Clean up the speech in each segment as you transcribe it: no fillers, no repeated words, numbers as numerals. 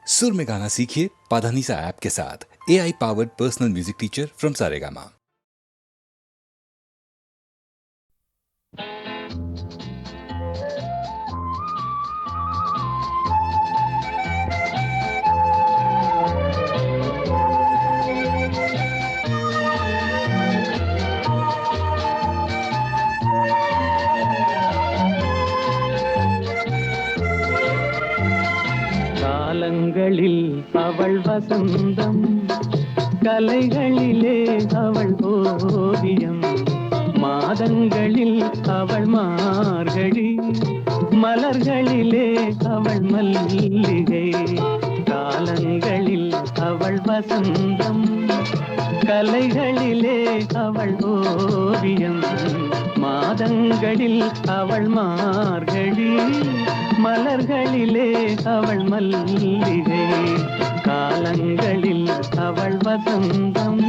सुर में गाना सीखिए पाधानीसा ऐप के साथ। AI powered personal music teacher from Saregama. காலங்களில் அவள் வசந்தம், கலைகளிலே அவள் ஓவியம், மாதங்களில் அவள் மார்கழி, மலர்களிலே அவள் மல்லிகை. காலங்களில் அவள் வசந்தம், கலைகளிலே அவள் ஓவியம், மாதங்களில் அவள் மார்கழி, மலர்களிலே அவள் மல்லிகை. காலங்களில் அவள் வசந்தம்.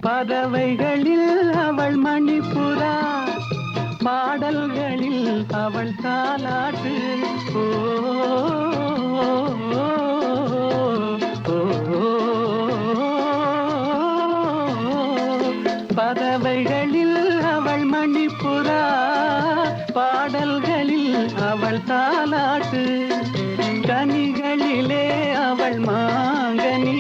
பறவைகளில் அவள் மணிப்புறா, பாடல்களில் அவள் தாலாட்டு. ஓ, பறவைகளில் அவள் மணிப்புறா, பாடல்களில் அவள் தாலாட்டு. கனிகளிலே அவள் மாங்கனி,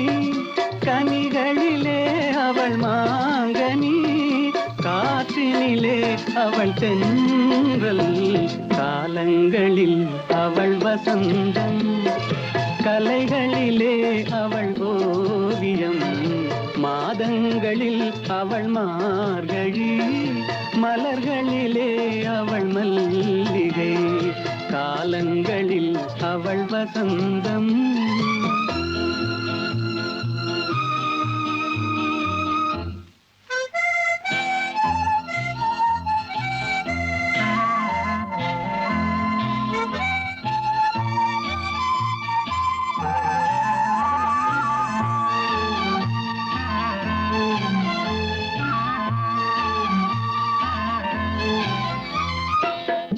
கனிகளிலே அவள் மாங்கனி, காற்றினிலே அவள் தென்றல். காலங்களில் அவள் வசந்தம், கலைகளிலே அவள் ஓவியம், மாதங்களில் அவள் மார்கழி, மலர்களிலே அவள் மல்லிகை. காலங்களில் அவள் வசந்தம்.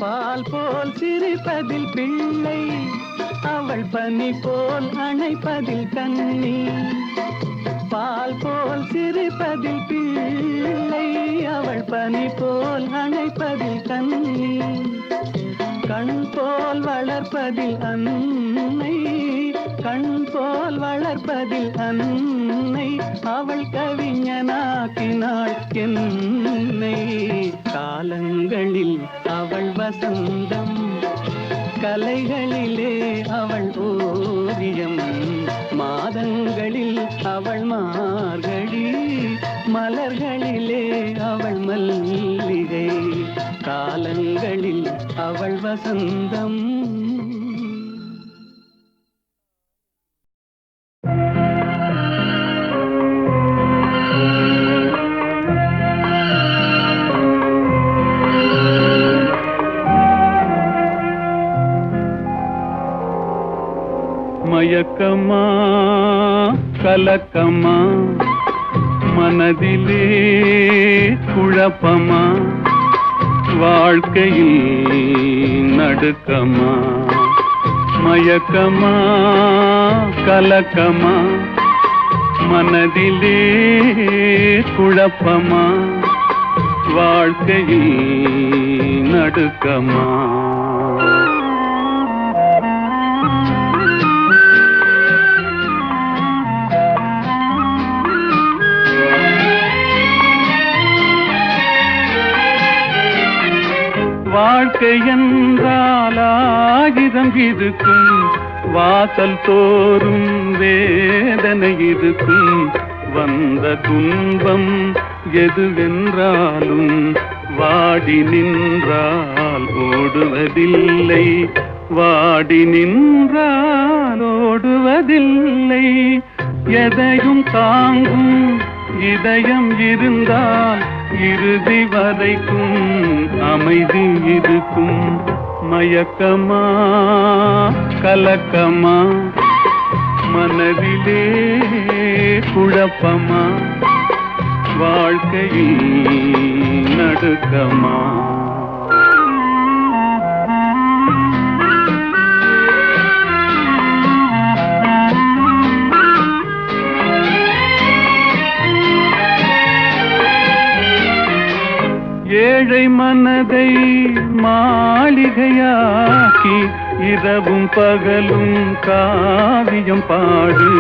பால் போல் சிரிப்பதில் பிள்ளை, அவள் பனி போல் அணைப்பதில் கண்ணி. பால் போல் சிரிப்பதில் பிள்ளை, அவள் பனி போல் அணைப்பதில் கண்ணி. கண் போல் வளர்ப்பதில் அன்னை, கண் போல் வளர்ப்பதில் அன்னை, அவள் கவிஞனாக்கினாள் என்னை. காலங்களில் அவள் வசந்தம், கலைகளிலே அவள் ஓவியம், மாதங்களில் அவள் மார்கழி, மலர்களிலே அவள் மல்லிகை. காலங்களில் அவள் வசந்தம். மயக்கமா கலக்கமா, மனதிலே குழப்பமா, வாழ்க்கையில் நடுக்கமா. மயக்கமா கலக்கமா, மனதிலே குழப்பமா, வாழ்க்கையில் நடுக்கமா. வாழ்க்கை என்றால் ஆயிரம் இருக்கும், வாசல் தோறும் வேதனை இருக்கும். வந்த துன்பம் எதுவென்றாலும் வாடி நின்றால் ஓடுவதில்லை, வாடி நின்றால் ஓடுவதில்லை. எதையும் தாங்கும் இதயம் இருந்தால் இறுதி வரைக்கும் அமைதி இருக்கும். மயக்கமா கலக்கமா மனதிலே குழப்பமா வாழ்க்கையில் நடுக்கமா. ஏழை மனதை மாளிகையாக்கி இரவும் பகலும் காவியம் பாடு.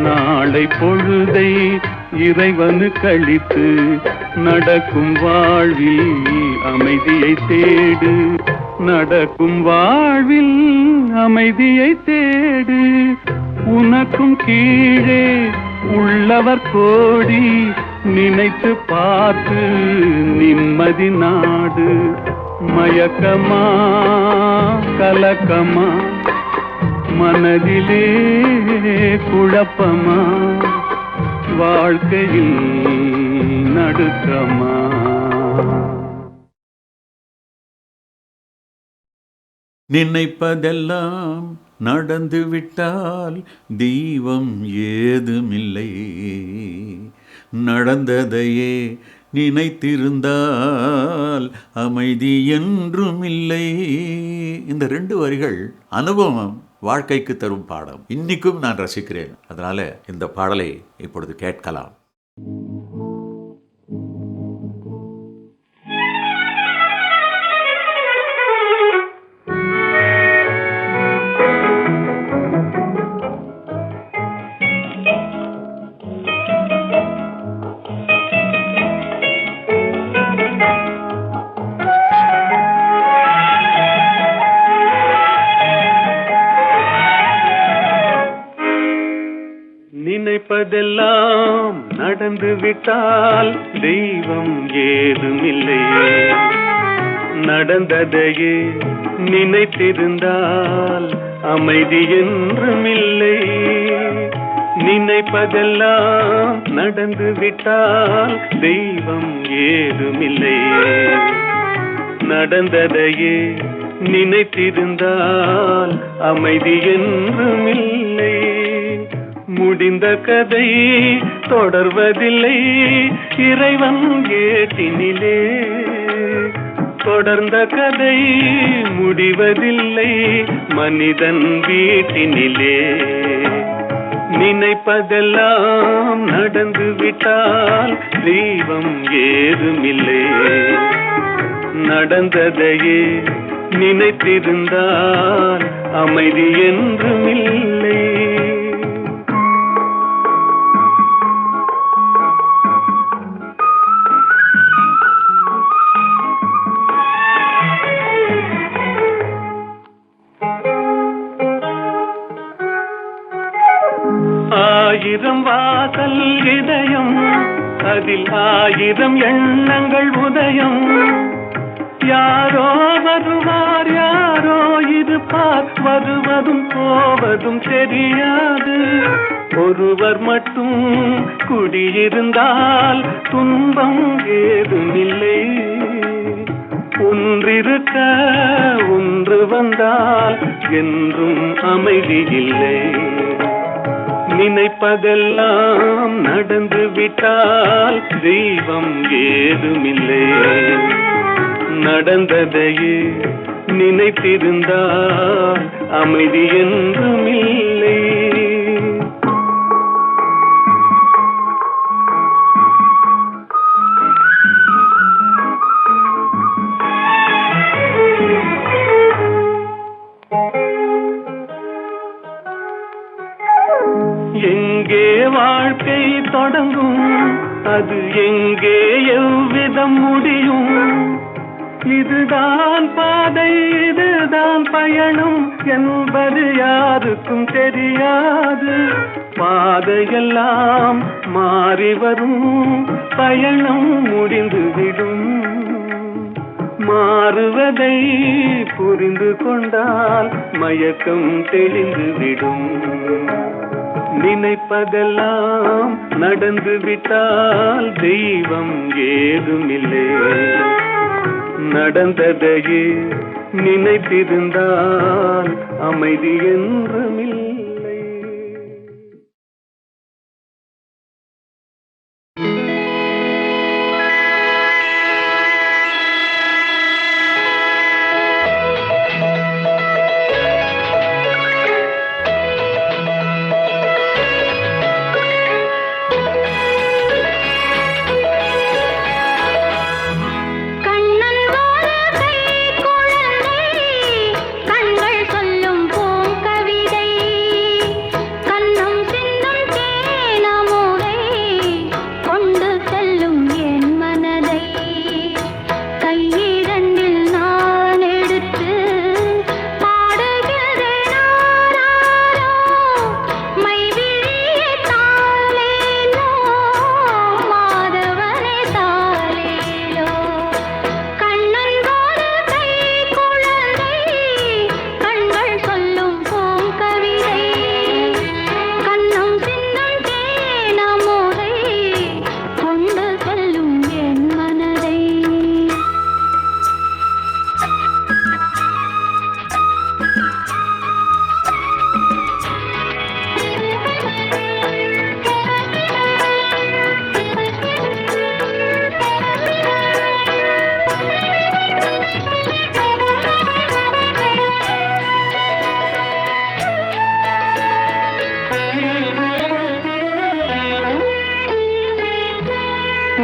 நாளை பொழுதை இறைவனு கழித்து நடக்கும் வாழ்வில் அமைதியை தேடு. நடக்கும் வாழ்வில் அமைதியை தேடு. உனக்கும் கீழே உள்ளவர் கோடி நினைத்து பார்த்து நிம்மதி நாடு. மயக்கமா கலக்கமா மனதிலே குழப்பமா வாழ்க்கையில் நடுக்கமா. நினைப்பதெல்லாம் நடந்துவிட்டால் தெய்வம் ஏதுமில்லை. நடந்ததையே நினைத்திருந்தால் அமைதி என்றும் இல்லை. இந்த 2 வரிகள் அனுபவம் வாழ்க்கைக்கு தரும் பாடம். இன்னைக்கும் நான் ரசிக்கிறேன். அதனால இந்த பாடலை இப்பொழுது கேட்கலாம். நினைப்பதெல்லாம் நடந்து விட்டால் தெய்வம் ஏதுமில்லை. நடந்ததையே நினைத்திருந்தால் அமைதி என்றுமில்லை. நினைப்பதெல்லாம் நடந்து விட்டால் தெய்வம் ஏதுமில்லை. நடந்ததையே நினைத்திருந்தால் அமைதி என்றுமில்லை. முடிந்த கதை தொடர்வதில்லை இறைவன் ஏட்டினிலே. தொடர்ந்த கதை முடிவதில்லை மனிதன் வீட்டினிலே. நினைப்பதெல்லாம் நடந்து விட்டால் தெய்வம் ஏதுமில்லை. நடந்ததையே நினைத்திருந்தால் அமைதி என்றுமில்லை. ஆயிரம் வாசல் இதயம் அதில் ஆயிரம் எண்ணங்கள் உதயம். யாரோ வருவார் யாரோ இருப்பார் வருவதும் போவதும் தெரியாது. ஒருவர் மட்டும் குடியிருந்தால் துன்பம் ஏதுமில்லை. ஒன்றிருக்க ஒன்று வந்தால் என்றும் அமைதி இல்லை. நினைப்பதெல்லாம் நடந்து விட்டால் தெய்வம் ஏதுமில்லை. நடந்ததையே நினைத்திருந்தால் அமைதி என்றுமில்லை. எங்கே வாழ்க்கை தொடங்கும் அது எங்கே எவ்விதம் முடியும். இதுதான் பாதை இதுதான் பயணம் என்பது யாருக்கும் தெரியாது. பாதையெல்லாம் மாறி வரும் பயணம் முடிந்துவிடும். மாறுவதை புரிந்து கொண்டால் மயக்கம் தெளிந்துவிடும். நினைப்பதெல்லாம் நடந்து விட்டால் தெய்வம் ஏதுமில்லை. நடந்ததையே நினைத்திருந்தால் அமைதி என்றுமில்லை.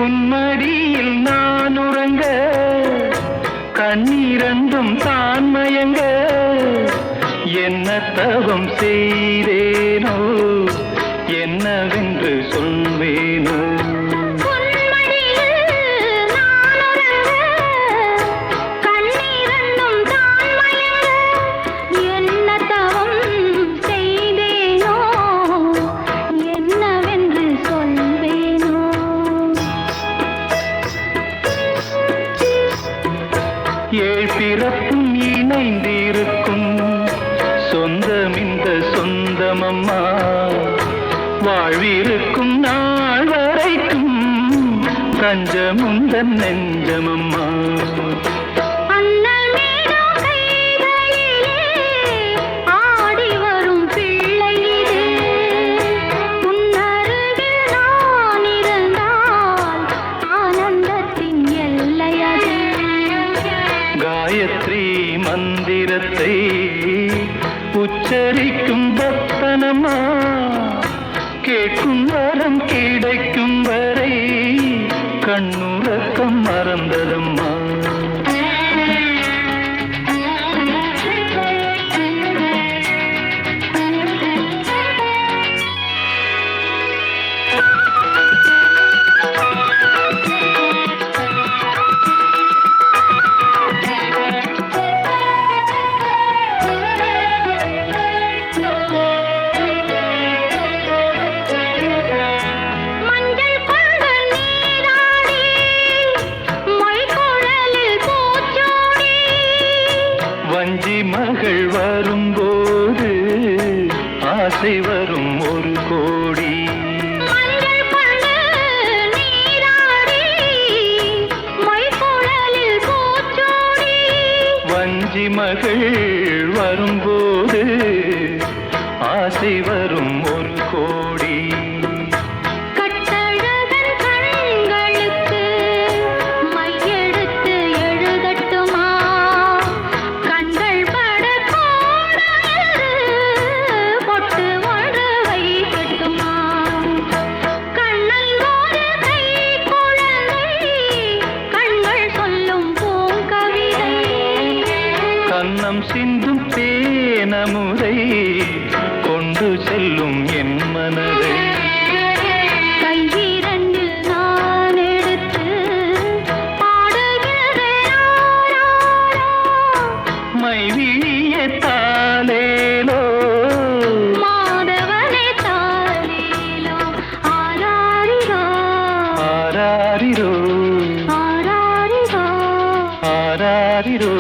உன்மடியில் நான் உறங்க கண்ணீரண்டும் தான் மயங்க என்ன தவம் செய்தேனோ என்னவென்று சொல்வேனோ. ஏழ் பிறப்பும் இணைந்திருக்கும் சொந்தம் இந்த சொந்தமம்மா, வாழ்விருக்கும் நாள் வரைக்கும் தஞ்சமுந்தன் நெஞ்சமம்மா. காயத்ரி மந்திரத்தை உச்சரிக்கும் பக்தனம்மா, கேட்கும் வரம் கிடைக்கும் வரை கண்ணுறக்கம் மறந்ததம்மா. வஞ்சி மகள் வரும்போது ஆசை வரும் ஒரு கோடி. வஞ்சி மகள் வரும்போது ஆசை வரும் ஒரு கோடி. கன்னம் சிந்தும் தேனமுதை கொண்டு செல்லும் என் மனதை. கையிரண்டில் நான் எடுத்து பாடுகிறேன் மைவிழிய தாலேலோ, மாதவனே தாலேலோ. ஆராரிரோ ஆராரிரோ ஆராரிரோ ஆராரிரோ.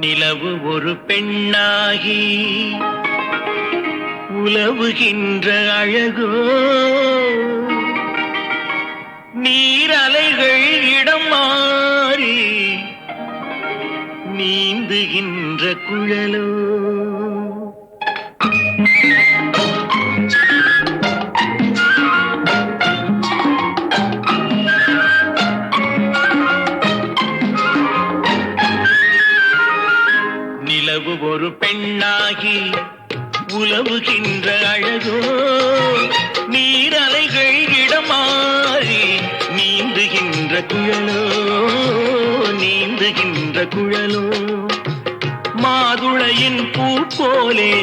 நிலவு ஒரு பெண்ணாகி உலவுகின்ற அழகோ, நீரலைகள் இடம் மாறி நீந்துகின்ற குழலோ. நிலவு ஒரு பெண்ணாகி உலவுகின்ற அழகோ, நீரலைகள் இடமாறி நீந்துகின்ற குழலோ, நீந்துகின்ற குழலோ. மாதுளையின் பூ போலே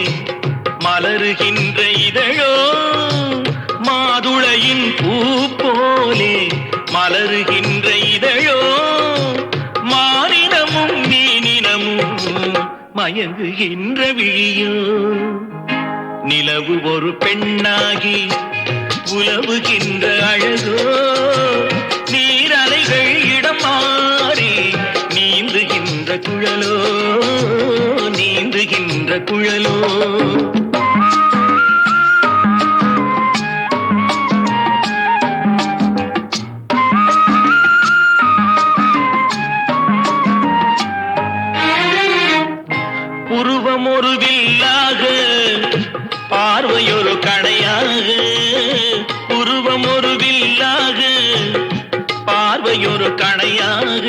மலருகின்ற இதழோ, மாதுளையின் பூ போலே மலருகின்ற இதழோ, மானினமும் மீனினமும் மயங்குகின்ற விழியோ. நிலவு ஒரு பெண்ணாகி உலவுகின்ற அழகோ, நீரலைகள் இடம் மாறி நீந்துகின்ற குழலோ, நீந்துகின்ற குழலோ. உருவம் ஒரு வில்லாக, பார்வையொரு கணையாக, உருவம் ஒரு வில்லாக, பார்வையொரு கணையாக,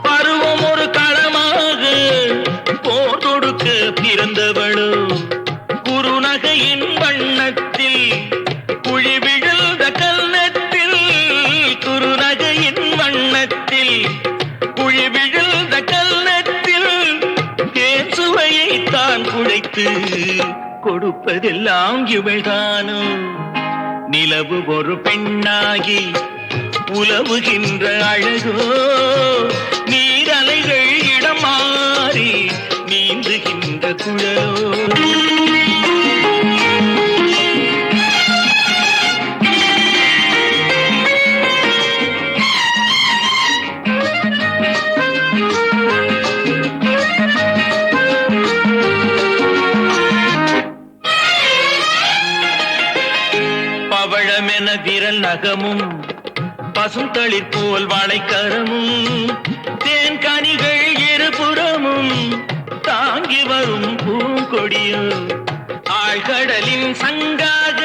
பருவம் ஒரு களமாக, போர் தொடுக்க பிறந்தவளோ. குறுநகையின் வண்ணத்தில் குழி விழுந்த கன்னத்தில், குறுநகையின் வண்ணத்தில் குழி விழுந்த கன்னத்தில் தேசுவையை தான் குழைத்து கொடுப்பதெல்லாம் இவள்தானோ. நிலவு ஒரு பெண்ணாகி உலவுகின்ற அழகோ, நீரலைகள் இடம் மாறி நீந்துகின்ற குழலோ. பவழமென விரல் நகமும் பசுந்தளிர் போல் வாழைக்கரமும், தேன்கனிகள் இருபுறமும் தாங்கி வரும் பூங்கொடியோ. ஆழ்கடலின் சங்காக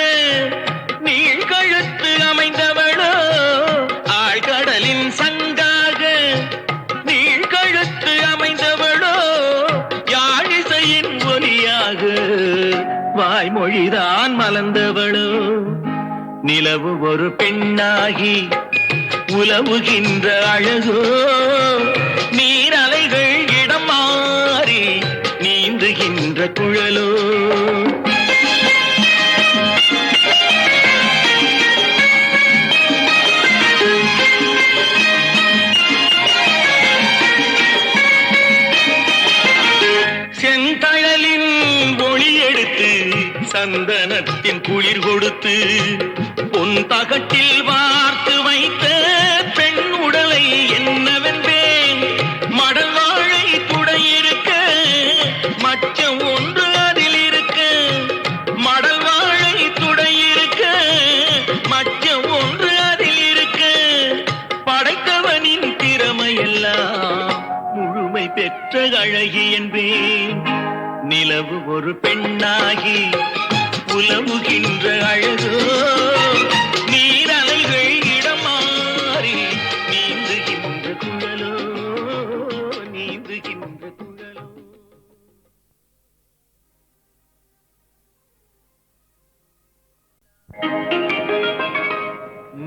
நீழ்கழுத்து அமைந்தவளோ, ஆழ்கடலின் சங்காக நீழ்கழுத்து அமைந்தவளோ. யாழிசையின் ஒலியாக வாய்மொழிதான் மலர்ந்தவளோ. நிலவு ஒரு பெண்ணாகி உலவுகின்ற அழகோ, நீரலைகள் இடம் மாறி நீந்துகின்ற குழலோ. செந்தழலின் ஒளி எடுத்து சந்தனத்தின் குளிர் கொடுத்து பொன் தகட்டில் வார்த்து வைத்த பெண் உடலை என்னவென்பேன். மடல் வாழை துடையிருக்க மச்சம் ஒன்று அதில் இருக்க, மடல் வாழை துடையிருக்க மச்சம் ஒன்று அதில் இருக்க, படைத்தவனின் திறமையெல்லாம் முழுமை பெற்ற அழகி என்பேன். நிலவு ஒரு பெண்ணாகி உலவுகின்ற அழகோ, நீரலைகள் இடம் மாறி நீந்துகின்ற குழலோ, நீந்துகின்ற குழலோ.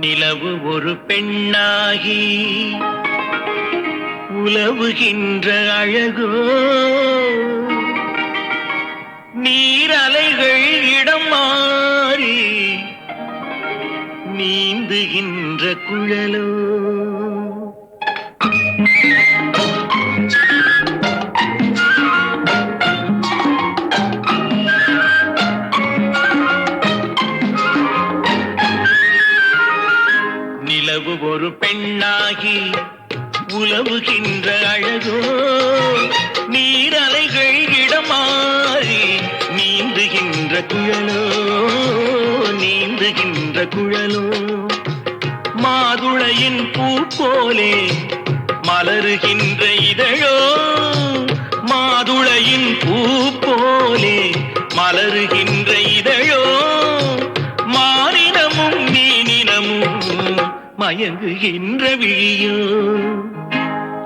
நிலவு ஒரு பெண்ணாகி உலவுகின்ற அழகோ, நீரலைகள் இடம் மாறி நீந்துகின்ற குழலோ. நிலவு ஒரு பெண்ணாகி உலவுகின்ற அழகோ, குழலோ நீந்துகின்ற குழலோ மாதுளையின் பூ போலே மலருகின்ற இதழோ மாதுளையின் பூ போலே மலருகின்ற இதழோ மானினமும் மீனினமும் மயங்குகின்ற விழியோ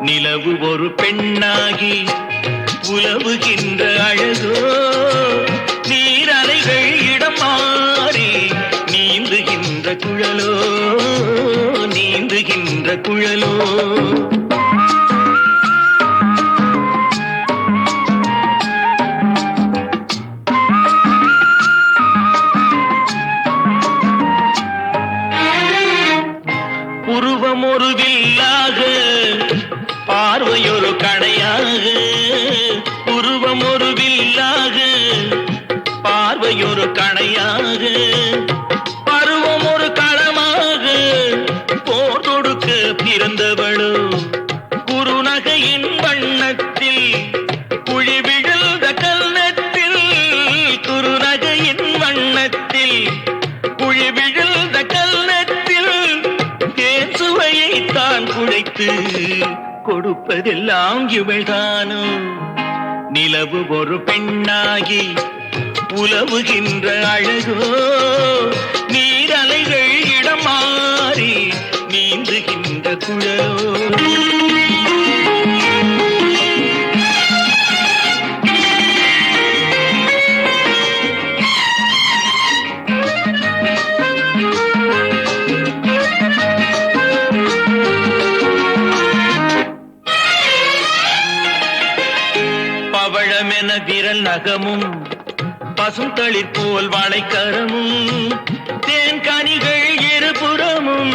நிலவு ஒரு பெண்ணாகி உலவுகின்ற அழகோ நீரலைகள் இடம் மாறி நீந்துகின்ற குழலோ நீந்துகின்ற குழலோ உருவம் ஒரு வில்லாக பார்வையொரு கடையாக உருவம் ஒரு வில்லாக பார்வையொரு கடையாக பருவம் ஒரு களமாக போர் தொடுக்க பிறந்தவளோ குறுநகையின் வண்ணத்தில் குழி விழுந்த கன்னத்தில் குறுநகையின் வண்ணத்தில் குழி விழுந்த கன்னத்தில் தேன் சுவையை தான் குழைத்து கொடுப்பதெல்லாம் இவள்தானோ நிலவு ஒரு பெண்ணாகி உலவுகின்ற அழகோ நீரலைகள் இடம் மாறி நீந்துகின்ற குழலோ பவழமென விரல் நகமும் பசுந்தளிர் போல் வாழைக்கரமும் தேன் கனிகள் இருபுறமும்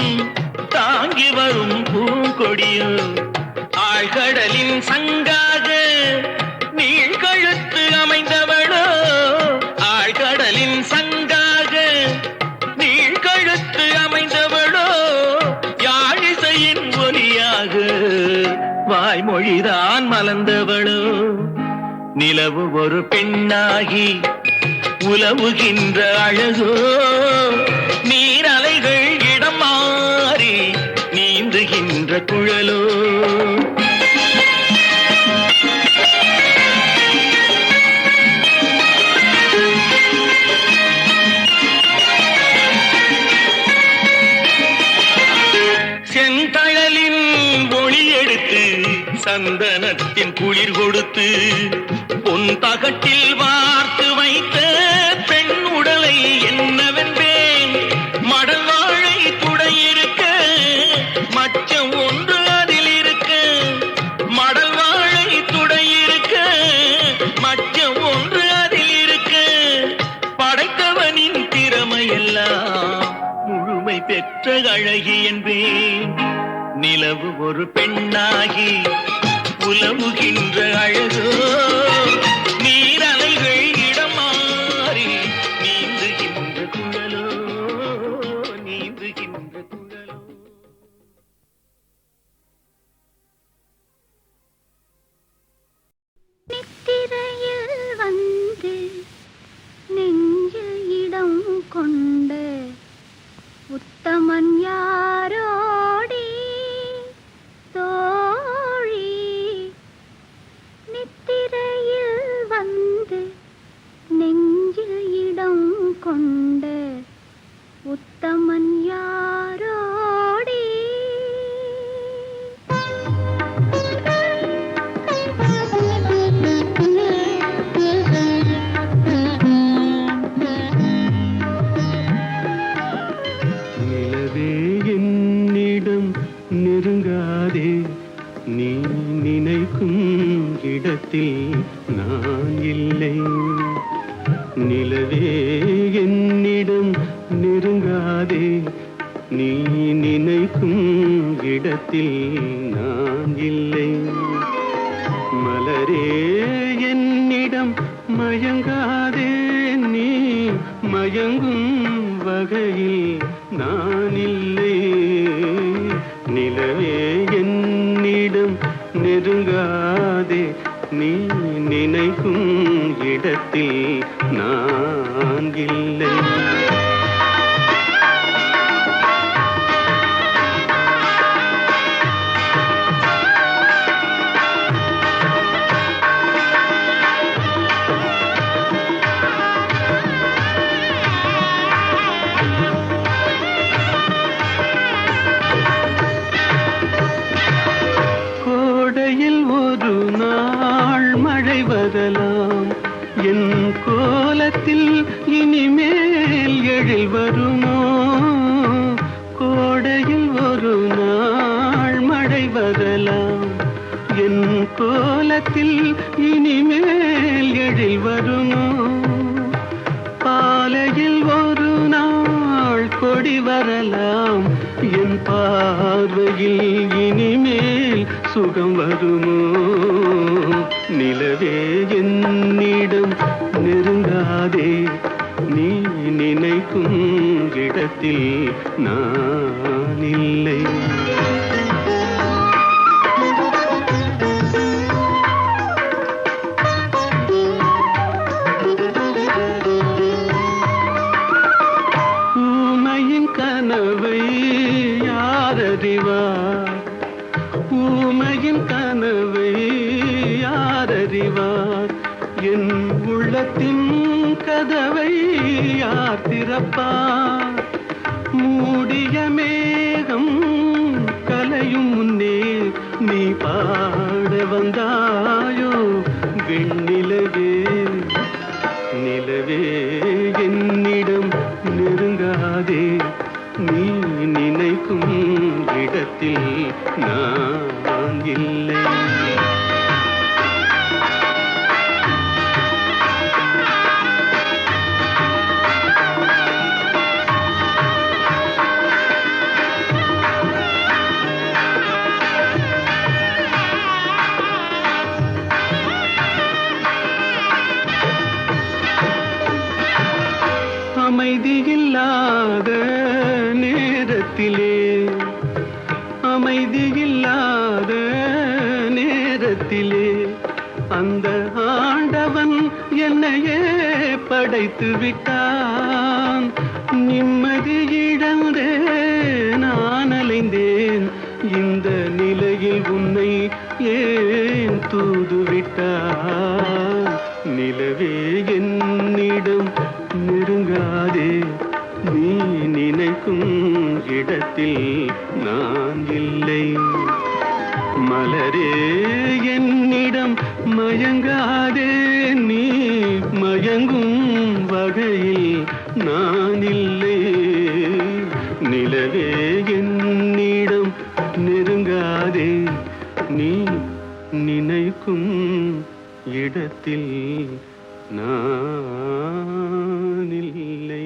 தாங்கி வரும் பூங்கொடியோ ஆழ்கடலின் சங்காக நீழ்கழுத்து அமைந்தவளோ ஆழ்கடலின் சங்காக நீழ்கழுத்து அமைந்தவளோ யாழிசையின் ஒலியாக வாய்மொழிதான் மலர்ந்தவளோ நிலவு ஒரு பெண்ணாகி உலவுகின்ற அழகோ நீரலைகள் இடம் மாறி நீந்துகின்ற குழலோ செந்தழலின் ஒளி எடுத்து சந்தனத்தின் குளிர் கொடுத்து பொன் தகட்டில் வார்த்து வைத்த பெண் உடலை என்னவென்பேன் மடல் வாழை துடையிருக்க மச்சம் ஒன்று அதில் இருக்க மடல் வாழை துடையிருக்க மச்சம் ஒன்று அதில் இருக்க படைத்தவனின் திறமையெல்லாம் முழுமை பெற்ற அழகி என்பேன் நிலவு ஒரு பெண்ணாகி உலவுகின்ற அழகோ நீரலைகள் இடம் மாறி நீந்துகின்ற குழலோ நீந்துகின்ற குழலோ நித்திரையில் வந்து நெஞ்சில் இடம் கொண்ட உத்தமன் யாரோடி தோழி நித்திரையில் வந்து நெஞ்சில் இடம் கொண்ட உத்தமன் யாரோடி நிலவே என்னிடம் நெருங்காதே நீ நினைக்கும் இடத்தில் நான் இல்லை நிலவே என்னிடம் நெருங்காதே நீ நினைக்கும் இடத்தில் நான் இல்லை மலரே என்னிடம் மயங்காதே நீ மயங்கும் வகையில் நான் இல்லை நிலவே என்னிடம் நெருங்காதே நீ நினைக்கும் இடத்தில் நான் இல்லை. கோடையில் ஒரு நாள் மழை வரலாம், என் கோலத்தில் இனிமேல் எழில் வருமோ? கோடையில் ஒரு நாள் மழை வரலாம், என் கோலத்தில் இனிமேல் எழில் வருமோ? பாலையில் ஒரு நாள் கொடி வரலாம், என் பார்வையில் இனிமேல் சுகம் வருமோ? நிலவே என்னிடம் நெருங்காதே, நீ நினைக்கும் இடத்தில் நான் இல்லை. கனவை யாரறிவார், ஊமையின் கனவை யாரறிவார்? என் உள்ளத்தின் கதவை யார் திறப்பார்? மூடிய மேகம் கலையும் முன்னே நீ பாட வந்தாயோ வெண்ணிலவே? நிலவே என்னிடம் நெருங்காதே, நீ நினைக்கும் இடத்தில் நான் இல்லை. அமைதியில்லாத நேரத்திலே, அமைதியில்லாத நேரத்திலே அந்த ஆண்டவன் என்னையே படைத்து விட்டான். நிம்மதி இழந்தே நான் அலைந்தேன், இந்த நிலையில் உன்னை ஏன் தூதுவிட்டான்? நிலவே என்னிடம் நெருங்காதே, நீ நினைக்கும் இடத்தில் நான் இல்லை. மலரே என்னிடம் மயங்காதே, நீ மயங்கும் வகையில் நான் இல்லை. நிலவே என்னிடம் நெருங்காதே, நீ நினைக்கும் இடத்தில் நான் இல்லை.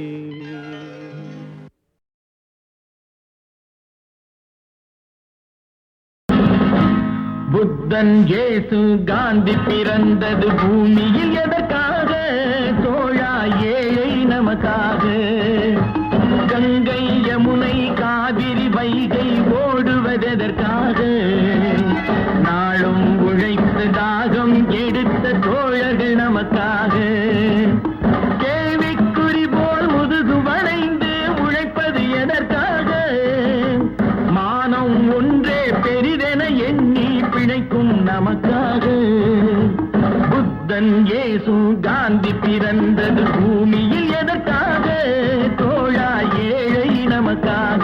புத்தன் இயேசு காந்தி பிறந்தது பூமியில் எதற்காக? தோழா ஏழை நமக்காக. கங்கை யமுனை காவிரி வைகை ஓடுவதற்காக? நாளும் உழைத்து தாகம் எடுத்த தோழர்கள் நமக்காக. கேள்விக்குறி போல் முதுகு வளைந்து உழைப்பது எதற்காக? மானம் ஒன்றே பெரிதென எண்ணி பிழைக்கும் நமக்காக. புத்தன் இயேசு காந்தி பிறந்தது பூமியில் எதற்காக? தோழா ஏழை நமக்காக.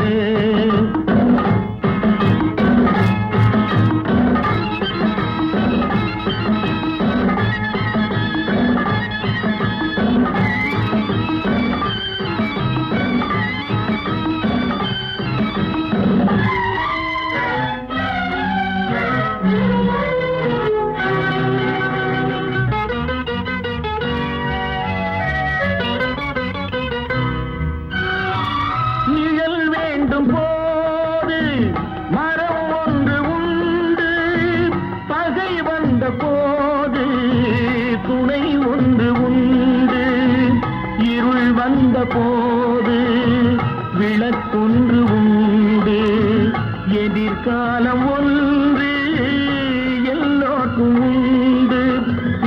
போது விளக்கொன்று உண்டு, எதிர்காலம் ஒன்று எல்லோருக்கும் உண்டு.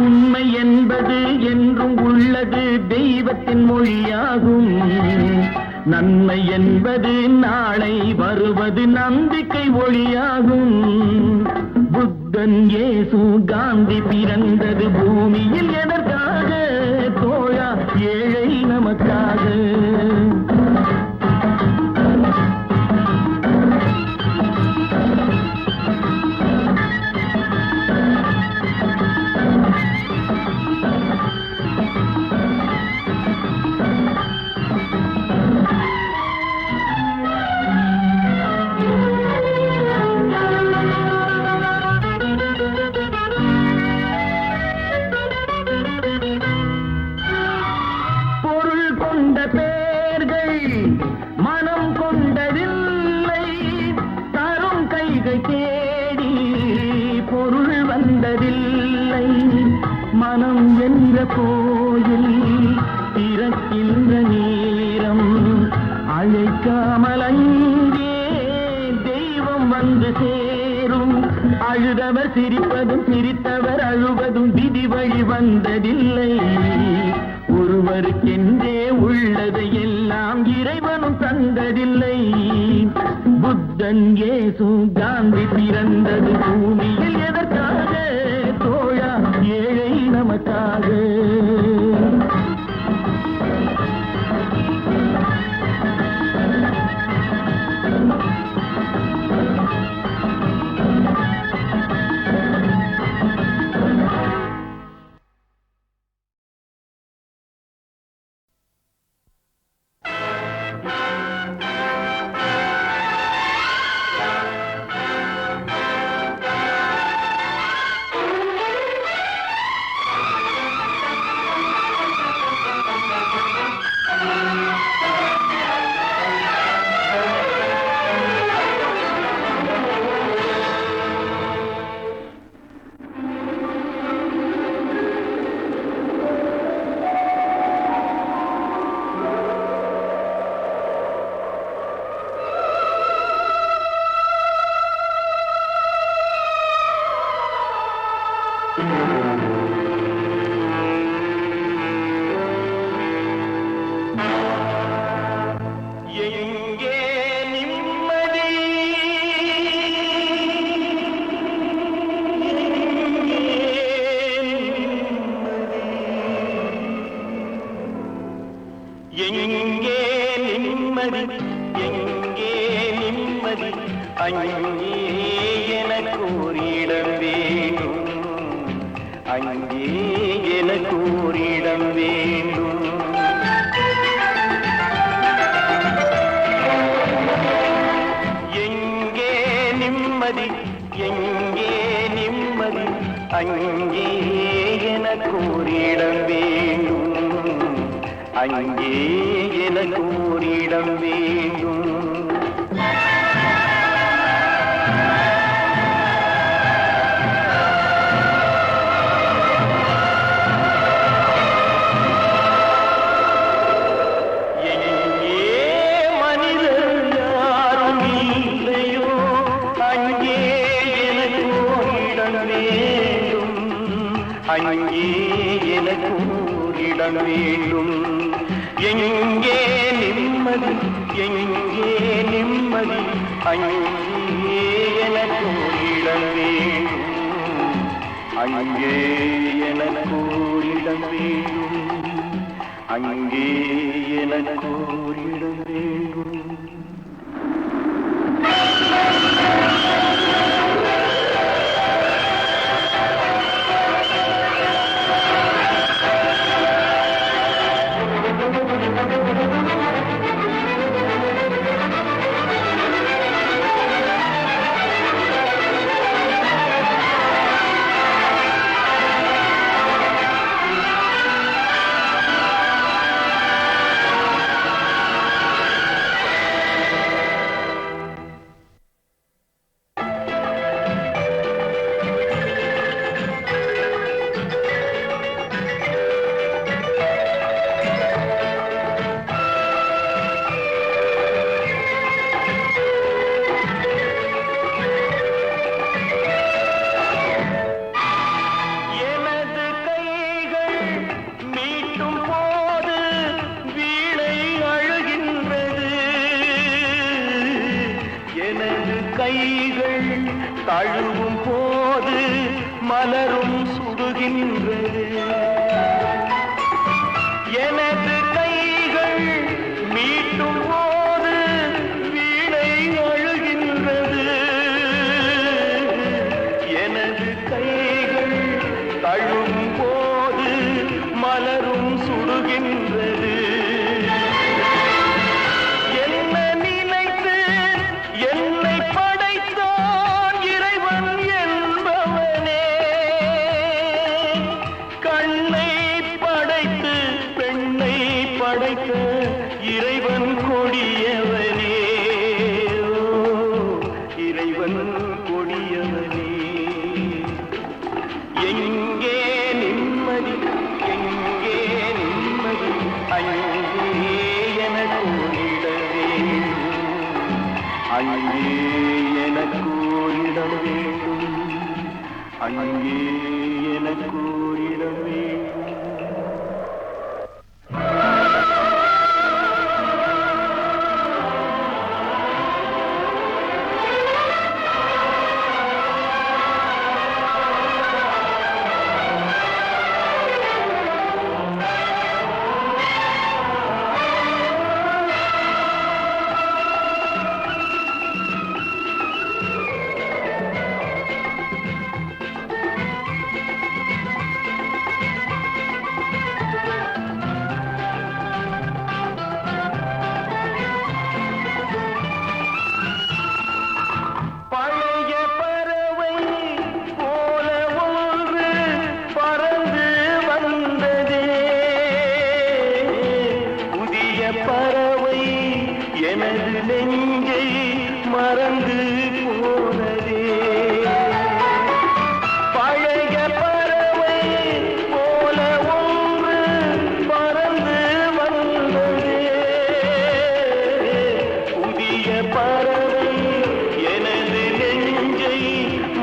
உண்மை என்பது என்றும் உள்ளது தெய்வத்தின் மொழியாகும். நன்மை என்பது நாளை வருவது நம்பிக்கை ஒளியாகும். புத்தன் இயேசு காந்தி பிறந்தது பூமியில் எதற்காக? தோழா, ஏழை நமக்காக. மனம் என்ற கோயில் திறக்கின்ற நேரம் அழைக்காமல் அங்கே தெய்வம் வந்து சேரும். அழுதவர் சிரிப்பதும் சிரித்தவர் அழுவதும் விதி வழி வந்ததில்லை. ஒருவருக்கென்றே உள்ளதை எல்லாம் இறைவனும் தந்ததில்லை. புத்தன் இயேசு காந்தி பிறந்தது பூமியில் எதற்காக? தோழா, ஏழை நமக்காக. தழுவும் போது மலரும் சுடுகின்றது. எனது கைகள் மீட்டும் போது வீணை அழுகின்றது. எனது கைகள் தழுவும் போது மலரும் சுடுகின்றது. என்ன நினைத்து என்னை படைத்தான் இறைவன் என்பவனே. கண்ணை படைத்து பெண்ணை படைத்த இறைவன் கொடியவனே. இறைவன் கொடியவனே. எங்கே நிம்மதி எங்கே நிம்மதி அங்கே எனக்கு ஓடிட வேண்டும். அங்கே எனக்கு ஓடிட வேண்டும். அங்கே எனக்கு ஓடிட வேண்டும். பழைய பறவை போல ஒன்று பறந்து வந்ததே. புதிய பறவை எனது நெஞ்சை மறந்து போனதே. பழைய பறவை போல ஒன்று பறந்து வந்ததே. புதிய பறவை எனது நெஞ்சை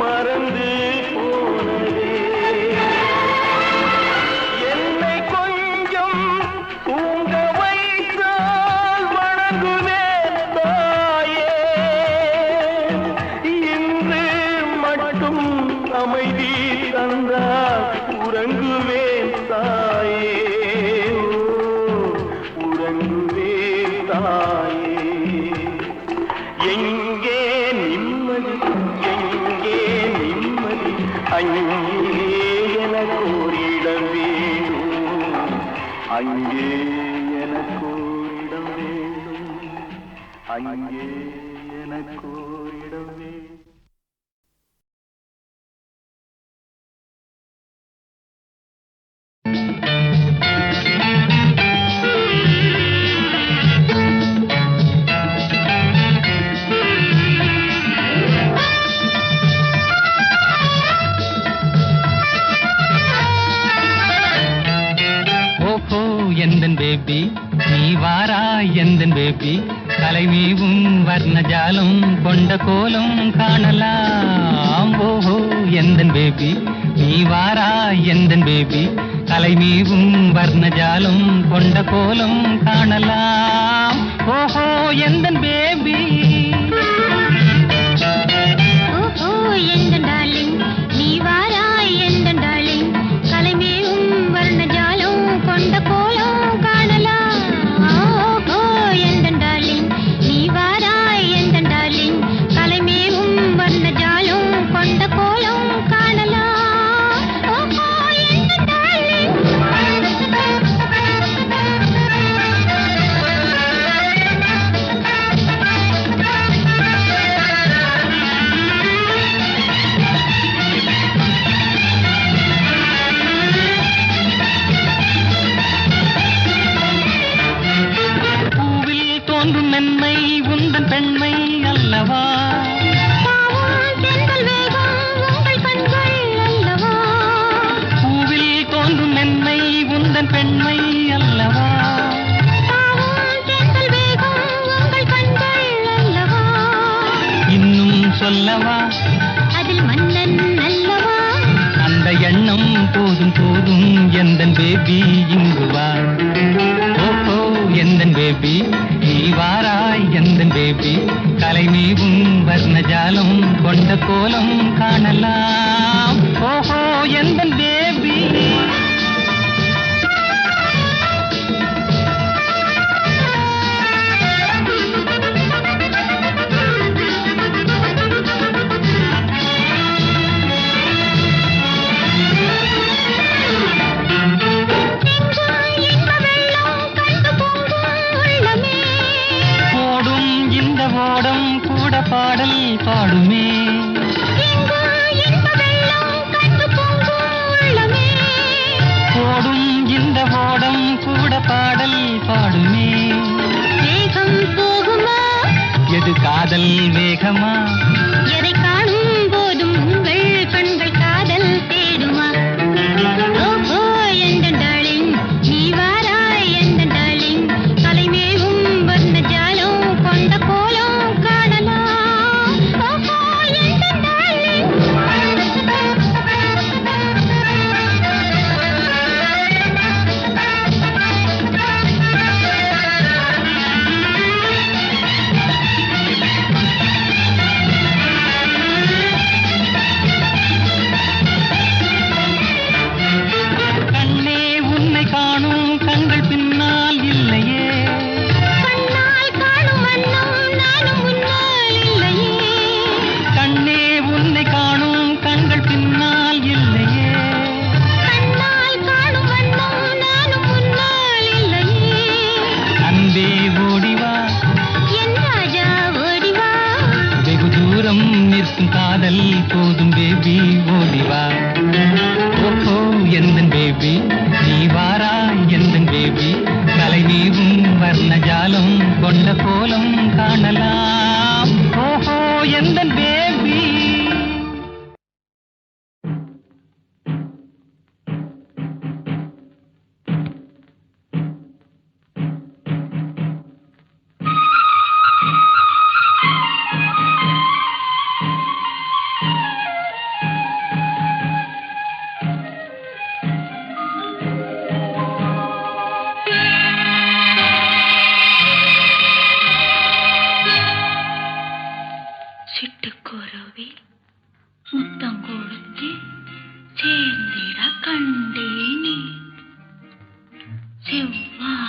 மறந்து போனதே. என்னை கொஞ்சம் தூங்க வைத்தால் வணங்குவேன் தாயே. இன்று மட்டும் அமைதி தந்தால் உறங்குவேன் தாயே. உறங்குவேன் தாயே. எங்கே நிம்மதி எங்கே நிம்மதி அங்கே எனக்கு ஓரிடம் வேண்டும். அங்கே எனக்கு ஓரிடம் வேண்டும். அங்கே எனக்கு ஓரிடம் வேண்டும். ஓஹோ எந்தன் பேபி நீ வாரா எந்தன் பேபி கலைமீவும் வர்ணஜாலம் கொண்ட கோலம் காணலாம். ஓஹோ எந்தன் பேபி நீ வாரா எந்தன் பேபி கலைமீவும் வர்ணஜாலம் கொண்ட கோலம் காணலாம். ஓஹோ எந்தன் பேபி. ஓஹோ எந்தன் டார்லிங் நீ வாராய் எந்தன் டார்லிங் கலைமேவும் வர்ணஜாலம் கொண்ட கோலம் காணலாம். ஓஹோ எந்தன் டார்லிங் நீ வாராய் எந்தன் டார்லிங் கலைமேவும் வர்ணஜாலம் கொண்ட கோலம் காணலாம். ஓஹோ எந்தன் டார்லிங். பூவில் தோன்றும் மென்மை உந்தன் பெண்மை அல்லவா. பாவம் தென்றல் வேகம் உங்கள் கண்கள் அல்லவா. பூவில் தோன்றும் மென்மை உந்தன் பெண்மை அல்லவா. பாவம் தென்றல் வேகம் உங்கள் கண்கள் அல்லவா. இன்னும் சொல்லவா அதில் மன்னன் அல்லவா. அந்த எண்ணம் போதும் போதும் எந்தன் பேபி இங்கு வா. ஓஹோ எந்தன் பேபி நீ வாராய் எந்தன் பேபி கலைமீவும் வர்ணஜாலம் கொண்ட கோலம் காணலாம். ஓஹோ எந்த தேவி ஓடம் கூட பாடல் பாடுமே. ஓடும் இந்த ஓடம் கூட பாடல் பாடுமே. வேகம் போகுமா? எது காதல் வேகமா? எதை காணும் போதும் உங்கள் கண்கள் காதல் தேடுமா? ஓஹோ எந்த டார்லிங் நீ வாராய் எந்த டார்லிங் கலைமேவும் வந்த ஜாலம் கொண்ட கோலம் காணலாம். ஓஹோ எந்த டார்லிங் கண்ணே உன்னை காணும் கண்கள் பின்னால் இல்லையே. கண்ணால் காணும் வண்ணம் நானும் முன்னால் இல்லையே. கண்ணே உன்னை காணும் கண்கள் பின்னால் இல்லையே. கண்ணால் காணும் வண்ணம் நானும் முன்னால் இல்லையே. அன்பே ஓடிவா என் ராஜா ஓடிவா. வெகு தூரம் நிற்கும் காதல் போதும் பேபி ஓடிவா. ஓஹோ எந்தன் பேபி நீ வாரா எந்தன் பேபி கலைநீவும் வர்ணஜாலம் கொண்ட கோலம் காணலாம். ஓஹோ எந்தன் பேபி சிட்டுக்குருவி முத்தம் கொடுத்து சேர்ந்திட கண்டேனே. செவ்வாய்